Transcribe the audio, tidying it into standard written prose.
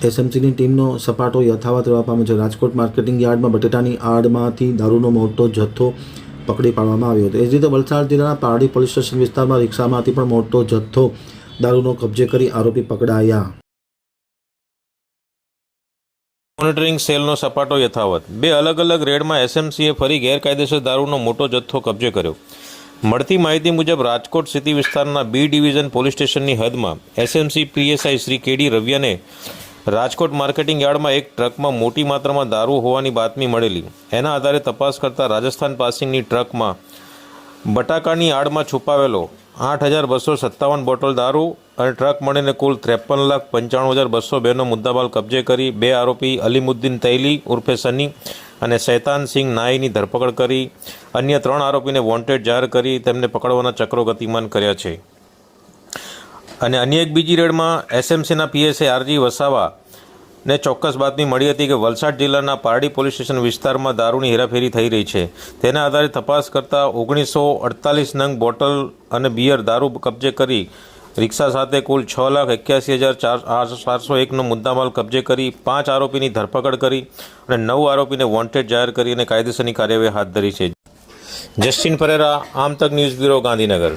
એસએમસીની ટીમનો સપાટો યથાવત રહેવા પામ્યો છે। રાજકોટ માર્કેટિંગ યાર્ડમાં બટેટાની આડમાંથી દારૂનો મોટો જથ્થો પકડી પાડવામાં આવ્યો હતો। એ જ રીતે વલસાડ જિલ્લાના પારડી પોલીસ સ્ટેશન વિસ્તારમાં રિક્ષામાંથી પણ મોટો જથ્થો દારૂનો કબજે કરી આરોપી પકડાયા। મોનિટરિંગ સેલનો સપાટો યથાવત। બે અલગ અલગ રેડમાં એસએમસીએ ફરી ગેરકાયદેસર દારૂનો મોટો જથ્થો કબજે કર્યો। મળતી માહિતી મુજબ રાજકોટ સિટી વિસ્તારના બી ડિવિઝન પોલીસ સ્ટેશનની હદમાં એસએમસી પીએસઆઈ શ્રી કેડી રવિયાને રાજકોટ માર્કેટિંગ યાર્ડમાં એક ટ્રકમાં મોટી માત્રામાં દારૂ હોવાની બાતમી મળેલી। એના આધારે તપાસ કરતા રાજસ્થાન પાસિંગની ટ્રકમાં બટાકાની આડમાં છુપાવેલો 8,257 બોટલ દારૂ અને ટ્રક મળીને કુલ 53,95,202નો મુદ્દામાલ કબજે કરી બે આરોપી અલીમુદ્દીન તૈલી ઉર્ફે સની અને શૈતાન સિંહ નાઈની ધરપકડ કરી અન્ય 3 આરોપીને વોન્ટેડ જાહેર કરી તેમને પકડવાના ચક્રો ગતિમાન કર્યા છે। અને અન્ય એક બીજી રેડમાં એસએમસીના પીએસઆઈ આરજી વસાવાને ચોક્કસ બાતમી મળી હતી કે વલસાડ જિલ્લાના પારડી પોલીસ સ્ટેશન વિસ્તારમાં દારૂની હેરાફેરી થઈ રહી છે। તેના આધારે તપાસ કરતાં 1948 નંગ બોટલ અને બિયર દારૂ કબજે કરી રિક્ષા સાથે કુલ 6,81,401નો મુદ્દામાલ કબજે કરી 5 આરોપીની ધરપકડ કરી અને 9 આરોપીને વોન્ટેડ જાહેર કરી અને કાયદેસરની કાર્યવાહી હાથ ધરી છે। જસ્ટિન પરેરા, આમતક ન્યૂઝ બ્યુરો, ગાંધીનગર।